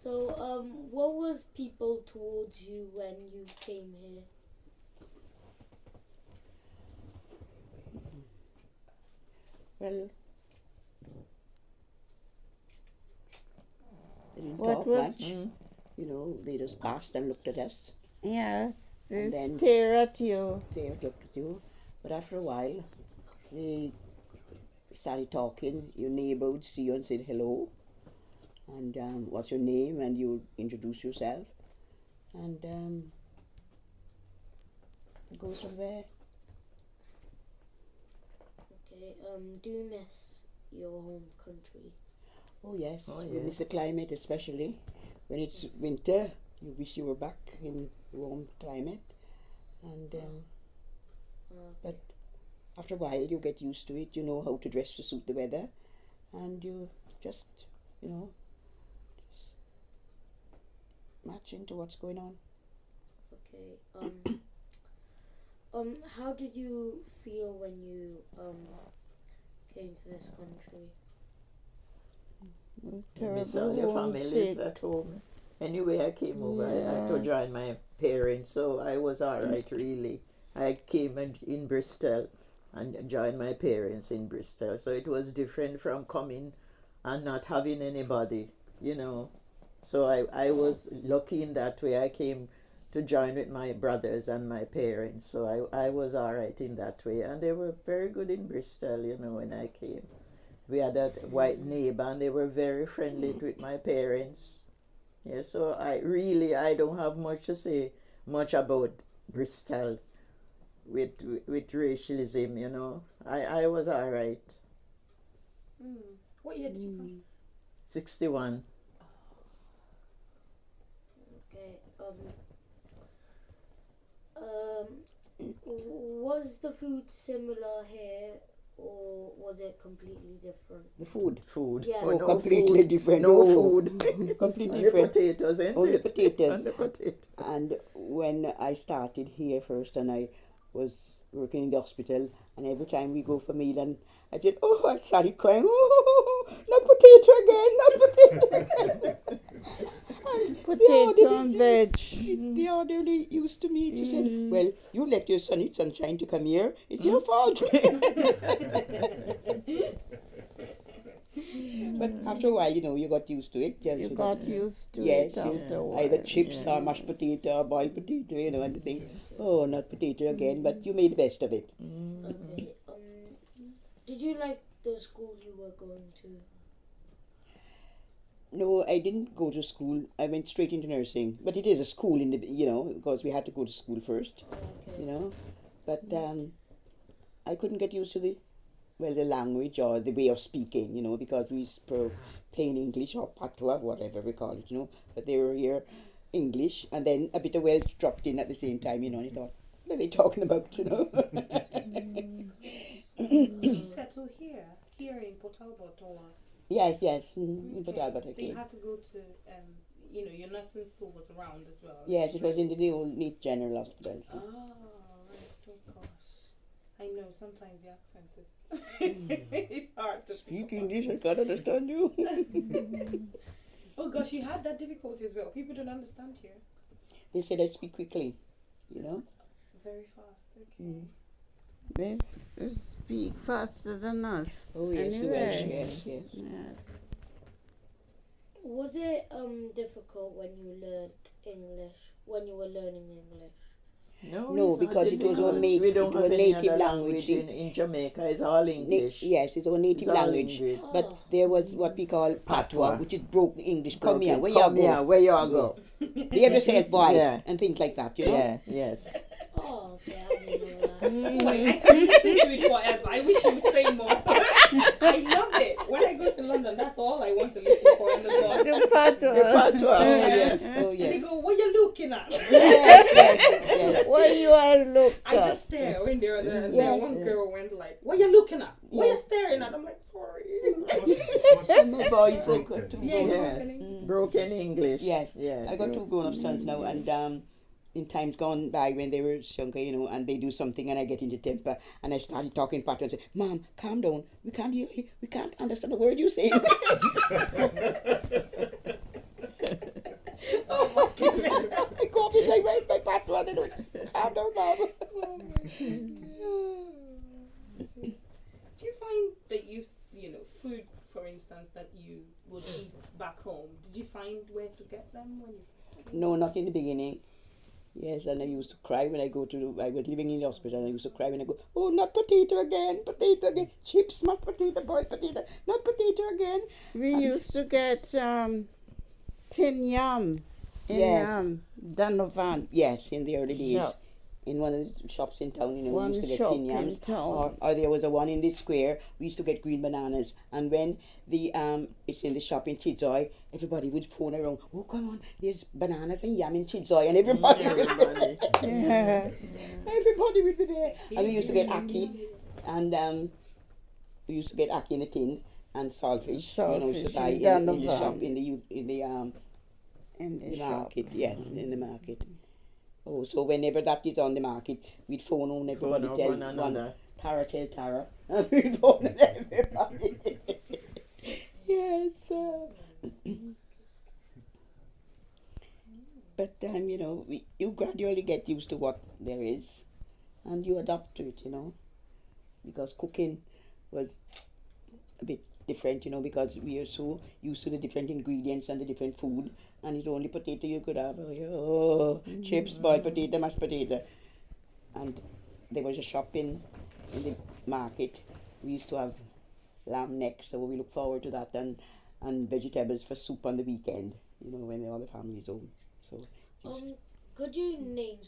So, what was people towards you when you came here? Well, they didn't What talk was- much. You know, they just passed and looked at us. Yeah, they And then- stare at you. They looked at you. But after a while, they started talking. Your neighbor would see you and say hello. And what's your name? And you would introduce yourself. And it goes from there. Okay, do you miss your home country? Oh yes, Oh, we miss the yes. climate, especially when it's winter. You wish you were back in warm climate, and but after a while you get used to it. You know how to dress to suit the weather, and you just just match into what's going on. Okay. How did you feel when you came to this country? It was You miss terrible. all your families homesick. at home. Anyway, I came over. I had to join my parents, so I was all right, really. I came in Bristol and joined my parents in Bristol, so it was different from coming and not having anybody, you know. So I was lucky in that way. I came to join with my brothers and my parents, so I was all right in that way. And they were very good in Bristol, you know, when I came. We had a white neighbor, and they were very friendly with my parents. Yeah, so I don't have much to say much about Bristol with racialism, you know. I was all right. What year did you come? 61. Okay. Was the food similar here, or was it completely different? The food. Food. Yeah. Oh, no completely food. different. No Oh, food. completely And different. the potatoes, ain't Only it? potatoes. And the potato. And when I started here first, and I was working in the hospital, and every time we go for meal, and I said, oh, I started crying, oh, not potato again, not potato again. Potato and veg. They are really used to me. She said, well, you left your sunshine to come here. It's your fault. But after a while, you got used to it. You got used to Yes, it after a while. either chips or mashed potato or boiled potato, and you think, oh, not potato again, but you made the best of it. Okay. Did you like the school you were going to? No, I didn't go to school. I went straight into nursing. But it is a school because we had to go to school first, Okay. But I couldn't get used to the language or the way of speaking, because we spoke plain English or patois, whatever we call it, But they were here English, and then a bit of Welsh dropped in at the same time, and I thought, what are they talking about, Did you settle here in Port Talbot, or? Yes, in Port Talbot I So you came. had to go to, your nursing school was around as well. Yes, it was in the old Neat General Hospital. Oh, right. Oh gosh, I know sometimes the accent is it's hard to Speak English, I can't understand you. Oh gosh, you had that difficulty as well. People don't understand you. They said I speak quickly, Very fast. Okay. They speak faster than us. Oh yes, the anyway. Welsh, yes. Yes. Was it difficult when you were learning English? No, it's not because it was difficult. our We don't have any native other language. in Jamaica. It's all English. Yes, it's our native It's all language. English. But there was what we call patois, which is broken English. Come here, where Come you here, go? where you go? Behave yourself, boy, Yeah. and things like that, Yeah, yes. Oh, okay, I didn't know that. Oh, I can listen to it forever. I wish you would say more. I love it. When I go to London, that's all I want to listen for in the bus. The patois. The patois. Oh yes, oh And they yes. go, what you looking at? Yes. What you are looking I at? just stare when they're there. And Yes. then one girl went like, what you looking at? What you Yes. staring at? I'm like, sorry. And my boys, I got two Yeah, grown-ups. Yes. Broken English. Yes, Yes. I got two grown-up sons now, and in times gone by when they were younger, and they do something and I get into temper and I started talking patois and say, Mom, calm down. We can't hear. We can't understand the word you say. gonna do it. Calm down, Mom. Do you find that food, for instance, that you would eat back home, did you find where to get them when you first came? No, not in the beginning. Yes, and I used to cry when I I was living in the hospital, and I used to cry when I go, oh, not potato again, chips, not potato, boiled potato, not potato again. We used to get tin yam in Yes. Donovan. Yes, in the early days. Shop. In one of the shops in town, we One used to get shop tin yams. in town. Or there was a one in the square, we used to get green bananas. And when it's in the shop in Chidzoy, everybody would phone around, oh, come on, there's bananas and yam in Chidzoy. And everybody, Yeah. everybody would be there. And we used to get ackee. And we used to get ackee in a tin. And saltfish, we used to buy in the shop, in the market. Yes, in the market. Oh, so whenever that is on the market, we'd phone on everybody, Phone tell one another. Tara, tell Tara, and we'd phone on everybody. Yes. But you gradually get used to what there is, and you adapt to it, because cooking was a bit different, because we are so used to the different ingredients and the different food, and it's only potato you could have. Chips, boiled potato, mashed potato. And there was a shop in the market. We used to have lamb neck, so we look forward to that, and vegetables for soup on the weekend, when all the family's home. So could you name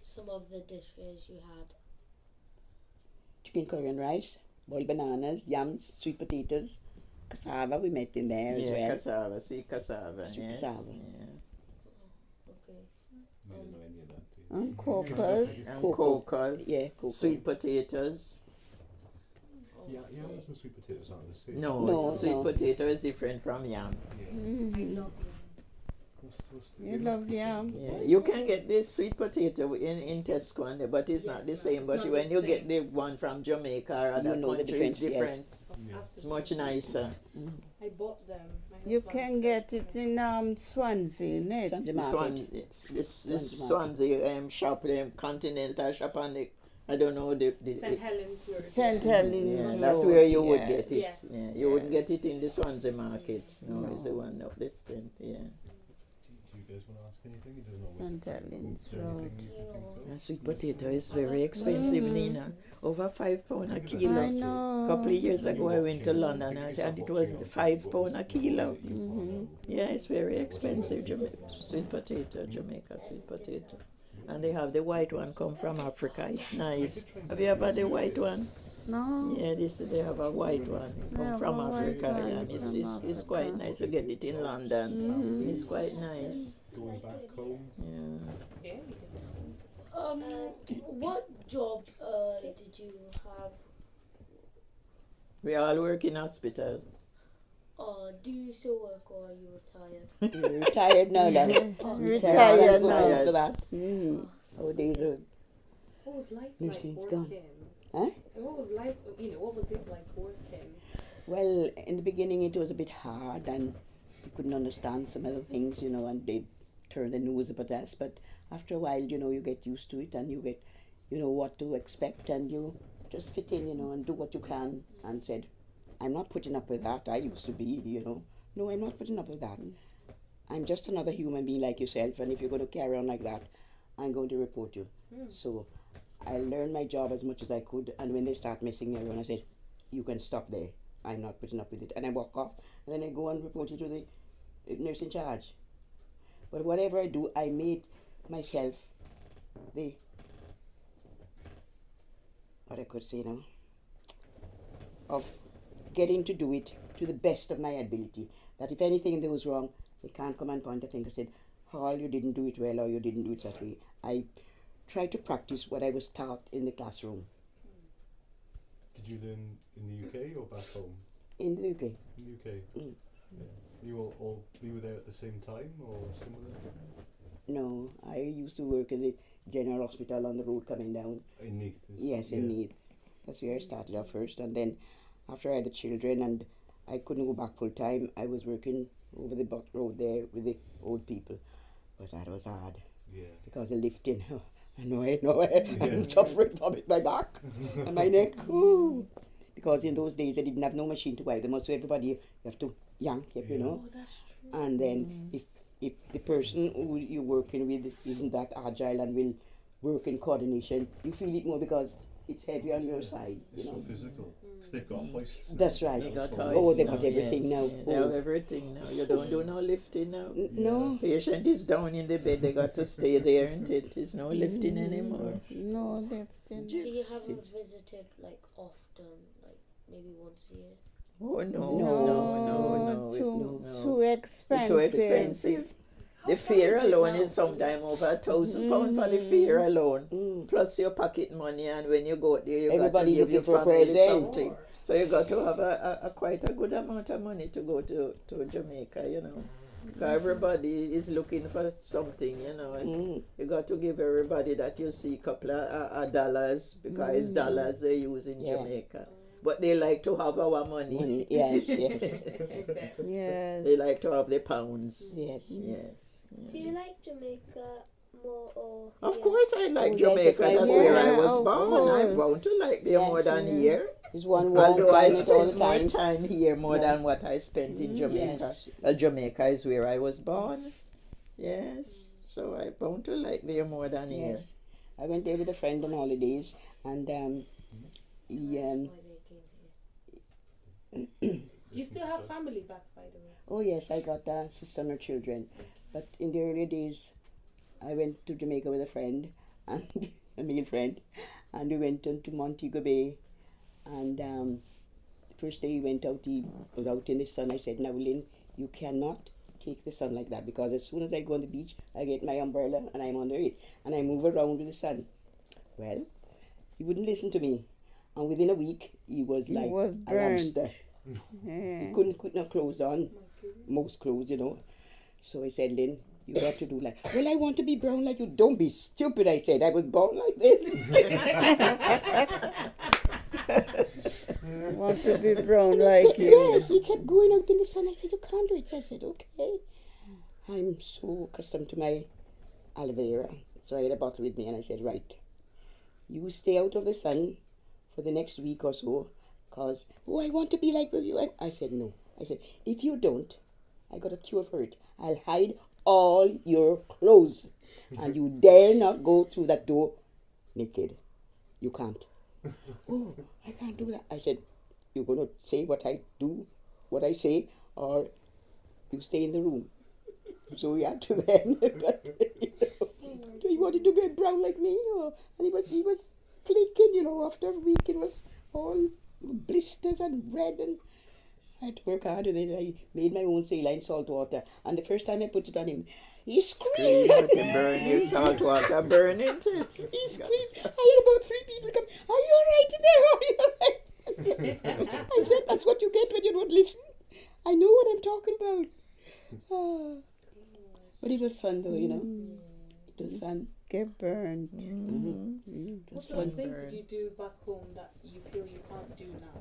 some of the dishes you had? chicken curry and rice, boiled bananas, yams, sweet potatoes, cassava we met in there as well. Cassava, sweet cassava. Sweet Yes. cassava. Yeah. Okay. We didn't know any of that. Too. And cokers. And Cocoa. cokers. Yeah, cocoa. Sweet potatoes. Yeah, yams and sweet potatoes aren't the same. No, sweet no. potato is different from yam. Yeah. I love What's the You love yam. Yeah, you can get this sweet potato in Tesco, but it's not the same. it's But not when the you same. get the one from Jamaica or other know the countries, it's difference, yes. different. Yeah. It's much nicer. I bought them. My You husband can said get it in Swansea, innit? Sunday This one, market. this Swansea Swansea shop, Continental shop, and I don't know the St. Helens Road. St. yeah, Helens that's Road, where you would yeah. get it. Yes. Yeah, you wouldn't get it in the Swansea market. No, it's the No. one up this thing. Yeah. Do you guys want to ask anything? It doesn't always. St. Helens Is there Road. anything you can think of? And sweet potato is very expensive, Nina. Over £5 a kilo. I know. Couple of years ago, I went to London and it was £5 a kilo. Yeah, it's very expensive. Sweet potato, Jamaica sweet potato. And they have the white one come from Africa. It's nice. Have you ever had the white one? No. Yeah, they have a white one They come have from a white Africa, one and it's from quite Africa. nice to get it in London. It's quite nice. Going back home. Yeah. Yeah, you can What job did you have? We all work in hospital. Do you still work or are you retired? You're retired now, love. Retired Good now. times for that. Our days are. What was life Nursing's like gone. working? Huh? And what was life? What was it like working? Well, in the beginning it was a bit hard, and we couldn't understand some of the things, and they turned the nose up at us. But after a while, you get used to it, and you get, what to expect, and you just fit in, and do what you can. And said, I'm not putting up with that. I used to be, No, I'm not putting up with that. I'm just another human being like yourself, and if you're going to carry on like that, I'm going to report you. So I learned my job as much as I could, and when they start messing me around, I said, you can stop there. I'm not putting up with it. And I walk off, and then I go and report you to the nurse in charge. But whatever I do, I made myself what I could say now, of getting to do it to the best of my ability. That if anything there was wrong, they can't come and point a finger and say, Hall, you didn't do it well, or you didn't do it that way. I tried to practice what I was taught in the classroom. Did you learn in the UK or back home? In the UK. In the UK. Mm. Yeah. You were there at the same time or similar? No, I used to work in the general hospital on the road coming down. In Neath. Yes, in Neath. That's where I started off first. And then after I had the children and I couldn't go back full time, I was working over the road there with the old people. But that was hard. Yeah. because the lifting, I know, I'm Yeah. suffering from it, my back and my neck. Ooh. Because in those days they didn't have no machine to wipe them out, so everybody you have to yank it, you know. Oh, that's true. And then if the person who you're working with isn't that agile and will work in coordination, you feel it more because it's heavy on your side, you It's so know. physical. Because they've got hoists. That's right. They got so- Oh, they hoists got now, everything yes. now. Yeah, they have Oh. everything now. You don't do no lifting now. No. Patient is down in the bed. They got to stay there, and it is no lifting anymore. No lifting. So you haven't visited like often, like maybe once a year? Oh no, No. no. Too, no. too expensive. Too expensive. The fare alone is sometime over £1,000 for the fare alone. Mm. Plus your pocket money, and when you go there, you Everybody got to give your looking for a family present. something. So you got to have a quite a good amount of money to go to Jamaica, you know. 'Cause everybody is looking for something, you know. You got to give everybody that you see a couple of dollars, because it's dollars they use in Yeah. Jamaica. But they like to have our money. Money. Yes, yes, Yes. They like to have the pounds. yes. Yes. Do you like Jamaica more or Of here? course I like Oh, yes, Jamaica. it's my That's home. where I Yeah, was of born. I'm bound course. to like there more than here. It's one warm Although I climate all the spent more time. time here more Yeah. than what I spent in Jamaica. Yes. Jamaica is where I was born. Yes. So I'm bound to like there more than here. Yes. I went there with a friend on holidays, and he, That's why they came here. Do you still have family back, by the way? oh yes, I got a sister and her children. But in the early days, I went to Jamaica with a friend, and a male friend, and we went into Montego Bay. And the first day he went out, he was out in the sun. I said, "Now, Lynn, you cannot take the sun like that, because as soon as I go on the beach, I get my umbrella and I'm under it, and I move around with the sun." Well, he wouldn't listen to me, and within a week, he was He like was a burnt. lobster. Yeah. He couldn't put no clothes on, most clothes, you know. So I said, "Lynn, you got to do like, well, I want to be brown like you." "Don't be stupid," I said. "I was born like this." Want to be brown like you. Yes, he kept going out in the sun. I said, "You can't do it." So I said, "Okay." I'm so accustomed to my aloe vera. So I had a bottle with me, and I said, "Right, you stay out of the sun for the next week or so, because, oh, I want to be like you." I said, "No." I said, "If you don't, I got a cure for it. I'll hide all your clothes, and you dare not go through that door naked. You can't." "Oh, I can't do that." I said, "You're going to say what I do, what I say, or you stay in the room." So we had to then, but, he wanted to get brown like me, and he was flaking, you know. After a week, it was all blisters and red, and I had to work hard, and then I made my own saline salt water. And the first time I put it on him, he screamed. Scream to burn your salt water, burn into it. He screamed. I had about 3 people come, "Are you all right in there? Are you all right?" I said, "That's what you get when you don't listen. I know what I'm talking about." But it was fun, though, you know. It was fun. Get burned. It What was sort of fun. things did you do back home that you feel you can't do now?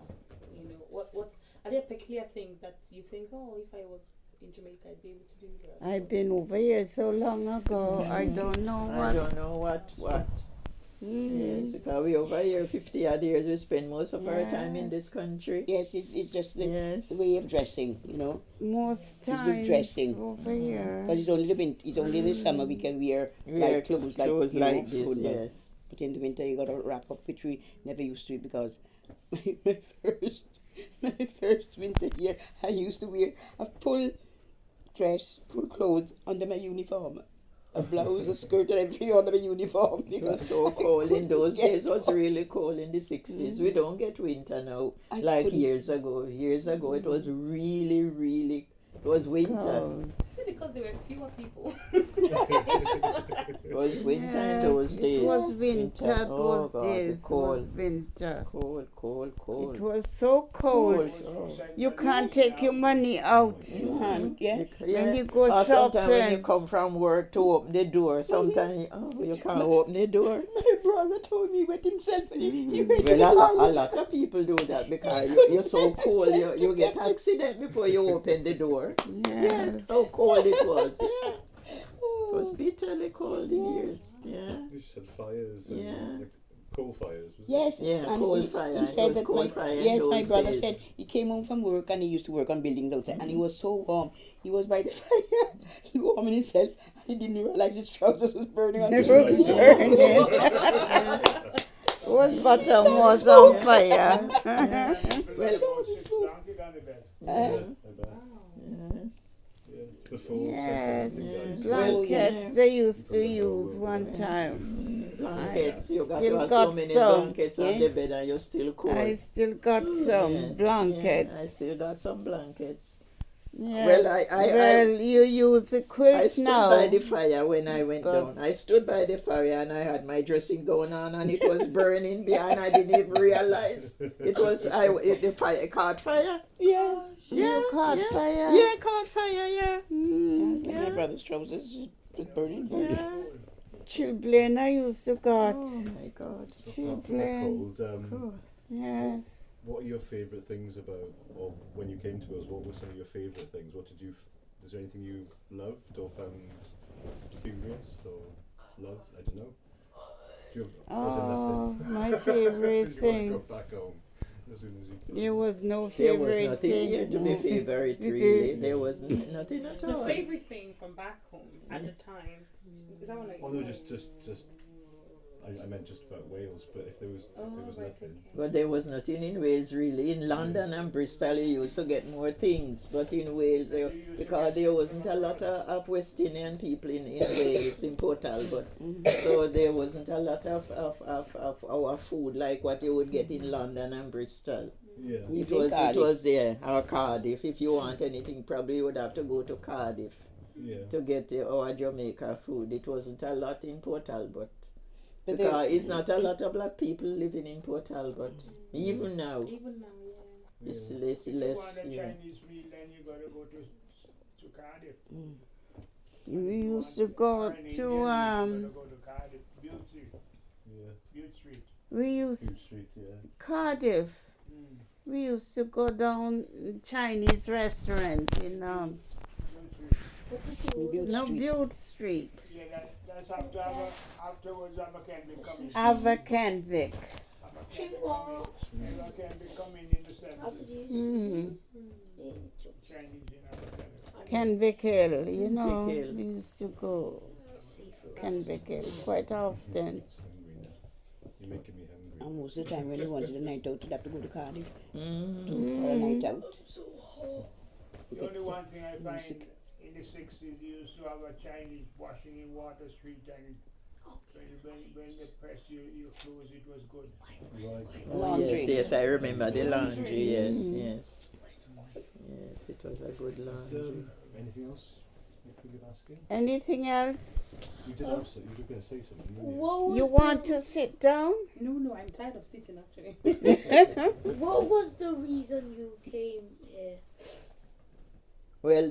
You know, what's are there peculiar things that you think, oh, if I was in Jamaica, I'd be able to do that? I've been over here so long ago. I don't know I what. don't know what. Yes, because we over here 50 odd years, we spend most of our time in this country. Yes, it's just the Yes. way of dressing, you know. Most the times dressing. over here. But it's only the winter. It's only the summer we can wear light clothes like, clothes you know, like this, football. yes. But in the winter you gotta wrap up, which we never used to, because my first winter here, I used to wear a full dress, full clothes under my uniform. A blouse, a skirt, and everything under my uniform. It was Because so cold in those Yes. days. It was really cold in the 60s. We don't get winter now I like couldn't- years ago. Years ago, it was really, really, it was winter. Cold. Is it because there were fewer people? It was winter in those days. It was winter Oh, those God, days. the It was cold. winter. Cold, cold, cold. It was so cold. Oh. You can't take your money out. yes. When you go Or sometimes when you shopping. come from work to open the door, sometimes you can't open the door. My brother told me wet himself, and he went to the Well, a toilet. lot of people do that because you're so cold, you get accident before you open the door. Yes. How cold it was. Yeah. It was bitter. bitterly cold in years. Yeah. You said fires and Yeah. like coal fires. Was Yes, Yeah, and coal he fire. he It said was that coal my, fire in yes, my those brother days. said he came home from work and he used to work on buildings outside, and he was so warm. He was by the fire, he warming himself, and he didn't realize his trousers was burning on It the was burning. What bottom was on fire. Well, Yeah, I bet. yes. Yeah. Before Yes, guys. blankets they used to use one time. Blankets. You got still to have got so many some, blankets on the bed and you're still cold. I still got some Yeah. blankets. Yeah, I still got some blankets. Yes. Well, Well, you use the quilt I stood now. by the fire when I went But- down. I stood by the fire and I had my dressing gown on and it was burning behind. I didn't even realize it was the fire caught fire. Yeah, You caught yeah. fire? Yeah, caught fire. Yeah, Mm. And my brother's trousers was burning. yeah. Children I used to got. Oh my God. Apart from the Children. cold, Yes. what are your favourite things about, or when you came to us, what were some of your favourite things? What did you, is there anything you loved or found curious or loved? I don't know. Do you have, was it Oh, nothing? my Did favorite you thing. want to go back home as soon as you could? There was no There was favorite nothing thing. here to be favorite, really. There was nothing at The all. favorite thing from back home at the time. Is that one? Oh no, just. I meant just about Wales, but if there was right, nothing. okay. But there was nothing in Wales really. In London and Bristol you used to get more things, but in Wales because there wasn't a lot of West Indian people in Wales, in Port Talbot. So there wasn't a lot of our food like what you would get in London and Bristol. Yeah. You It was there, or Cardiff. If you want anything, probably you would have to go to Cardiff Yeah. to get our Jamaica food. It wasn't a lot in Port Talbot. But Because it's not a lot of black people living in Port Talbot. Even now. Even now, yeah. It's Yeah. less, If you want less, a yeah. Chinese meal, then you gotta go to Cardiff. We used to go to You gotta go to Cardiff, Bute Street. Yeah. Bute Street. we used Huge street. Yeah. Cardiff. Mm. We used to go down Chinese restaurant in Bute Street. Butte Street. Bute Street. Yeah, that's afterwards Aberkenwick coming. Aberkenwick. Aberkenwick coming in the 70s. Mm. Chinese in Aberkenwick. Kenwick Hill, you know, Kenwick Hill. we used to go Kenwick Hill quite often. You're making me hungry. And most of the time when you wanted a night out, you'd have to go to Cardiff Mm. for a night out. The only one thing I find in the 60s, you used to have a Chinese washing in Water Street, and when they pressed your clothes, it was good. Right. Oh, Laundry. yes, I remember the laundry, yes. Yes, it was a good Is, laundry. anything else you think of asking? Anything else? You did have you were going to say something, didn't you? What was You want to sit down? No, I'm tired of sitting actually. What was the reason you came here? Well,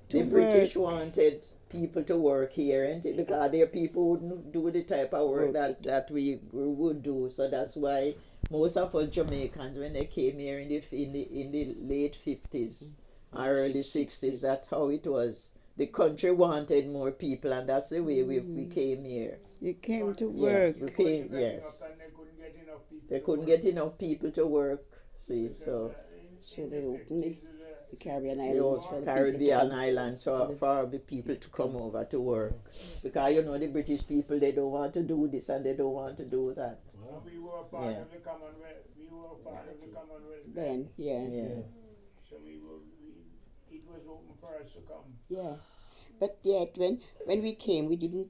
the work. British wanted people to work here, and because their people wouldn't do the type of work that we would do, so that's why most of us Jamaicans, when they came here in the late 50s or early 60s, that's how it was. The country wanted more people, and that's the way we came here. You came to Yeah, work. we came, yes. And they couldn't get enough people. They couldn't get enough people to work, see, so So they opened the Caribbean they Islands all for the Caribbean islands for the people to come over to work. Because the British people, they don't want to do this and they don't want to do that. Wow. We were part Yeah. of the Commonwealth. We were part of the Commonwealth. Then, yeah. Yeah. So it was open for us to come. Yeah. But yet, when we came, we didn't.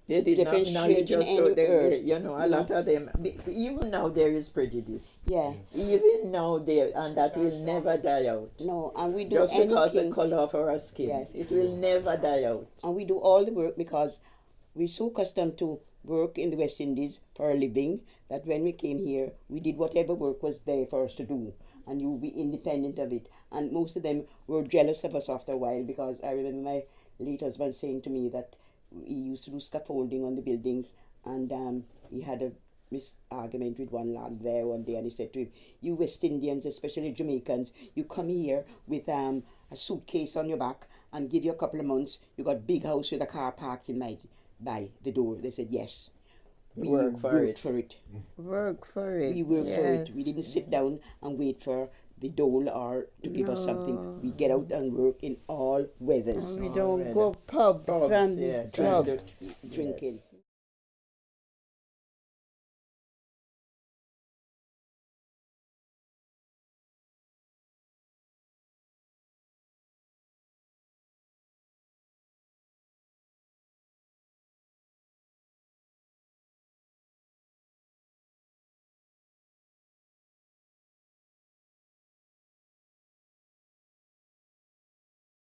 They did not, now you Differentiate in just so any earth. a lot of them, even now there is prejudice. Yeah. Even now there, and that will never die out. No, and we do Just because the anything, color of our skin, Yes. it will never die out. and we do all the work because we're so accustomed to work in the West Indies for a living that when we came here, we did whatever work was there for us to do, and you be independent of it. And most of them were jealous of us after a while because I remember my late husband saying to me that he used to do scaffolding on the buildings, and he had a argument with one lad there one day, and he said to him, "You West Indians, especially Jamaicans, you come here with a suitcase on your back and give you a couple of months. You got big house with a car parked in by the door. They said yes. We Work for worked it. for it. Work for it. We worked for it. yes. We didn't sit down and wait for the dole or to give us something. No. We get out and work in all weathers. And we Oh, don't really? go pubs Pubs, and yes. clubs. Drinking.